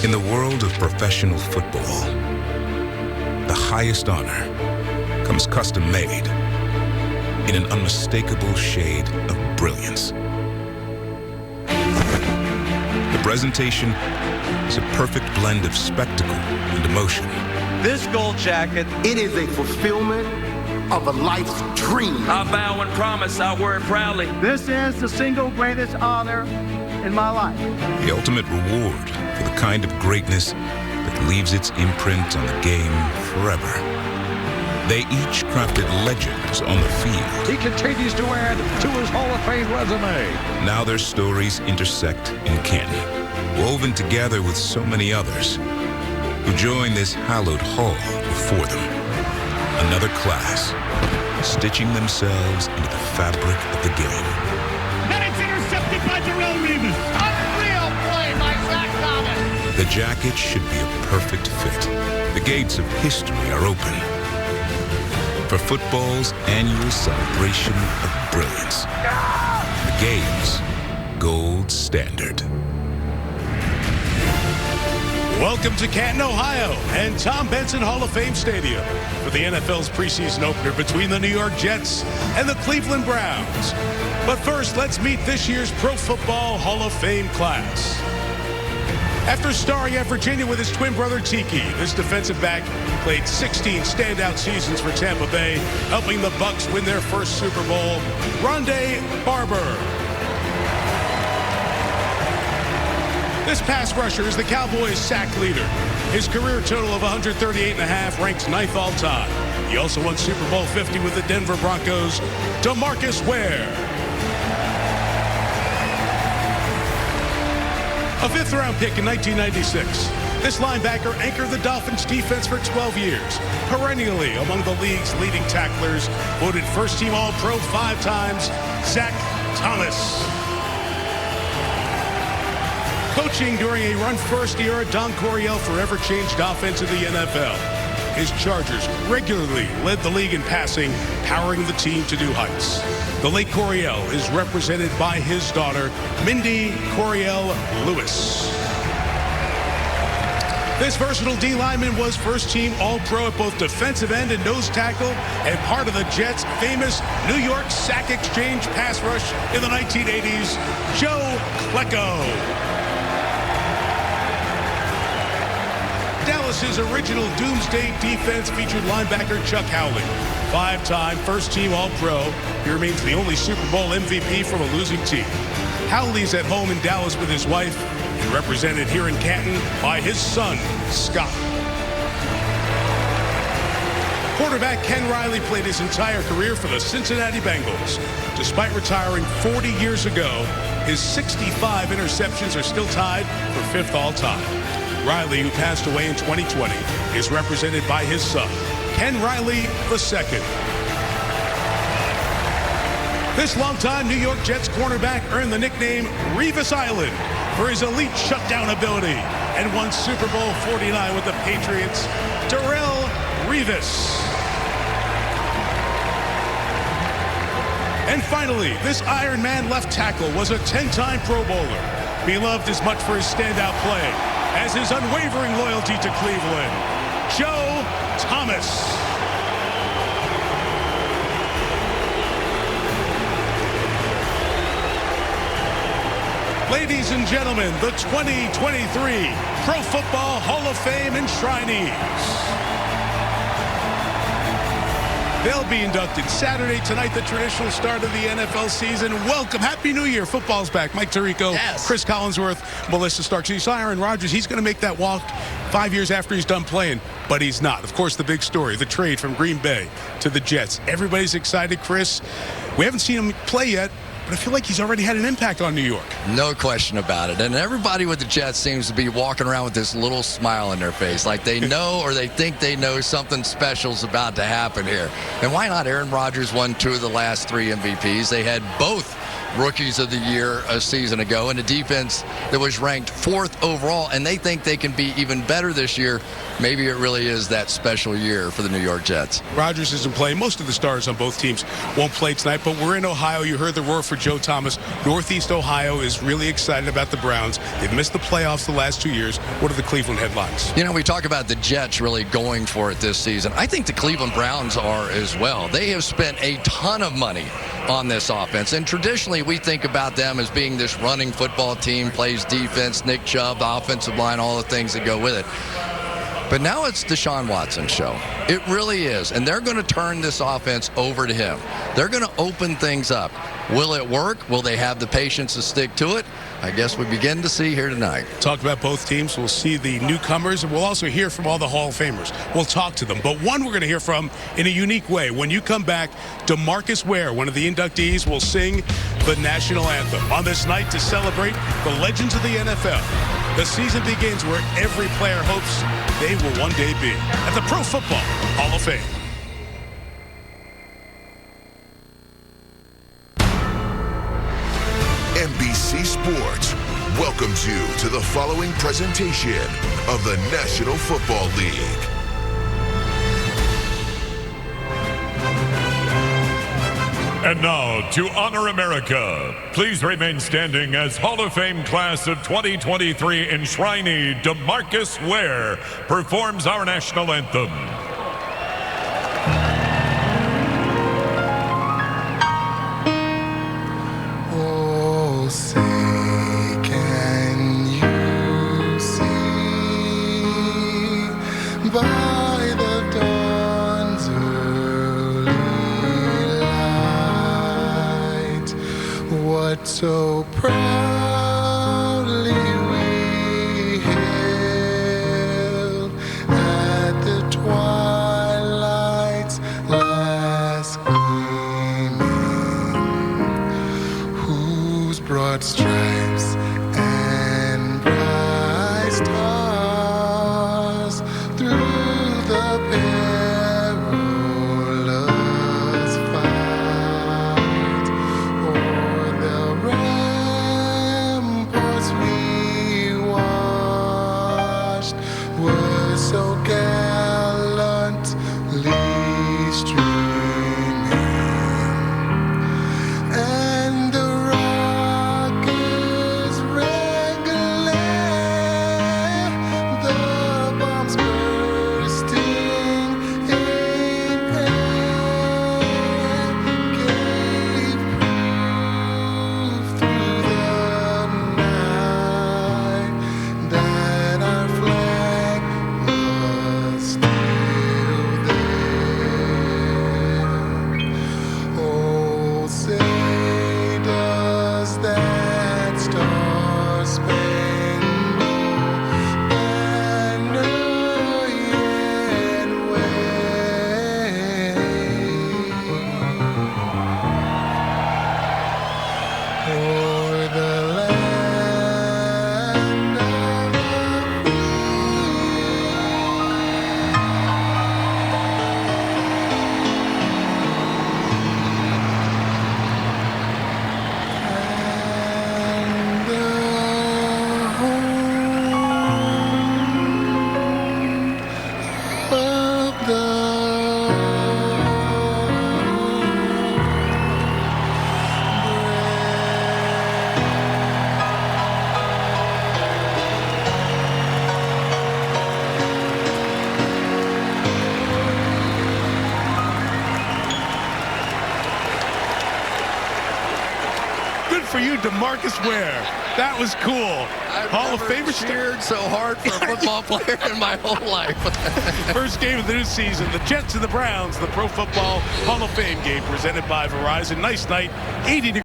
In the world of professional football, the highest honor comes custom-made in an unmistakable shade of brilliance. The presentation is a perfect blend of spectacle and emotion. This gold jacket, it is a fulfillment of a life's dream. I vow and promise I'll wear it proudly. This is the single greatest honor in my life. The ultimate reward for the kind of greatness that leaves its imprint on the game forever. They each crafted legends on the field. He continues to add to his Hall of Fame resume. Now their stories intersect in Canton, woven together with so many others who join this hallowed hall before them. Another class, stitching themselves into the fabric of the game. Then it's intercepted by Darrell Revis. Unreal play by Zach Thomas. The jacket should be a perfect fit. The gates of history are open for football's annual celebration of brilliance. The game's gold standard. Welcome to Canton, Ohio, and Tom Benson Hall of Fame Stadium for the NFL's preseason opener between the New York Jets and the Cleveland Browns. But first, let's meet this year's Pro Football Hall of Fame class. After starring at Virginia with his twin brother Tiki, this defensive back played 16 standout seasons for Tampa Bay, helping the Bucs win their first Super Bowl. Rondé Barber. This pass rusher is the Cowboys' sack leader. His career total of 138.5 ranks 9th all-time. He also won Super Bowl 50 with the Denver Broncos. DeMarcus Ware. A fifth-round pick in 1996. This linebacker anchored the Dolphins' defense for 12 years, perennially among the league's leading tacklers, voted first-team All-Pro 5 times, Zach Thomas. Coaching during a run-first era, Don Coryell forever changed offense in the NFL. His Chargers regularly led the league in passing, powering the team to new heights. The late Coryell is represented by his daughter, Mindy Coryell Lewis. This versatile D lineman was first-team All-Pro at both defensive end and nose tackle, and part of the Jets' famous New York sack exchange pass rush in the 1980s, Joe Klecko. Dallas's original Doomsday defense featured linebacker Chuck Howley. 5-time first-team All-Pro, he remains the only Super Bowl MVP from a losing team. Howley's at home in Dallas with his wife and represented here in Canton by his son, Scott. Quarterback Ken Riley played his entire career for the Cincinnati Bengals. Despite retiring 40 years ago, his 65 interceptions are still tied for 5th all-time. Riley, who passed away in 2020, is represented by his son, Ken Riley II. This longtime New York Jets cornerback earned the nickname Revis Island for his elite shutdown ability and won Super Bowl 49 with the Patriots, Darrell Revis. And finally, this Iron Man left tackle was a 10-time Pro Bowler, beloved as much for his standout play as his unwavering loyalty to Cleveland, Joe Thomas. Ladies and gentlemen, the 2023 Pro Football Hall of Fame enshrinees. They'll be inducted Saturday tonight, the traditional start of the NFL season. Welcome. Happy New Year. Football's back. Mike Tirico, yes. Chris Collinsworth, Melissa Starks. You saw Aaron Rodgers. He's going to make that walk 5 years after he's done playing, but he's not. Of course, the big story, the trade from Green Bay to the Jets. Everybody's excited, Chris. We haven't seen him play yet, but I feel like he's already had an impact on New York. No question about it. And everybody with the Jets seems to be walking around with this little smile on their face, like they know or they think they know something special's about to happen here. And why not? Aaron Rodgers won 2 of the last 3 MVPs. They had both rookies of the year a season ago, and a defense that was ranked 4th overall, and they think they can be even better this year. Maybe it really is that special year for the New York Jets. Rodgers isn't playing. Most of the stars on both teams won't play tonight, but we're in Ohio. You heard the roar for Joe Thomas. Northeast Ohio is really excited about the Browns. They've missed the playoffs the last 2 years. What are the Cleveland headlines? You know, we talk about the Jets really going for it this season. I think the Cleveland Browns are as well. They have spent a ton of money on this offense, and traditionally we think about them as being this running football team, plays defense, Nick Chubb, the offensive line, all the things that go with it. But now it's Deshaun Watson's show. It really is. And they're going to turn this offense over to him. They're going to open things up. Will it work? Will they have the patience to stick to it? I guess we begin to see here tonight. Talk about both teams. We'll see the newcomers, and we'll also hear from all the Hall of Famers. We'll talk to them. But one we're going to hear from in a unique way. When you come back, DeMarcus Ware, one of the inductees, will sing the national anthem on this night to celebrate the legends of the NFL. The season begins where every player hopes they will one day be at the Pro Football Hall of Fame. NBC Sports welcomes you to the following presentation of the National Football League. And now, to honor America, please remain standing as Hall of Fame class of 2023 enshrinee DeMarcus Ware performs our national anthem. Oh, say, can you see by the dawn's early light what so proudly we hailed at the twilight's last gleaming, whose broad stripes and bright stars through the perilous fight o'er the ramparts we watched were so gallantly streaming, and the rockets' red glare, the bombs bursting in air, gave proof through the night that our flag was still there. Oh, say does that star-spangled banner yet wave o'er the land of the and the home of the Good for you, DeMarcus Ware. That was cool. Hall of Famer cheered so hard for a football player in my whole life. First game of the new season, the Jets and the Browns, the Pro Football Hall of Fame game presented by Verizon. Nice night, 80 degrees.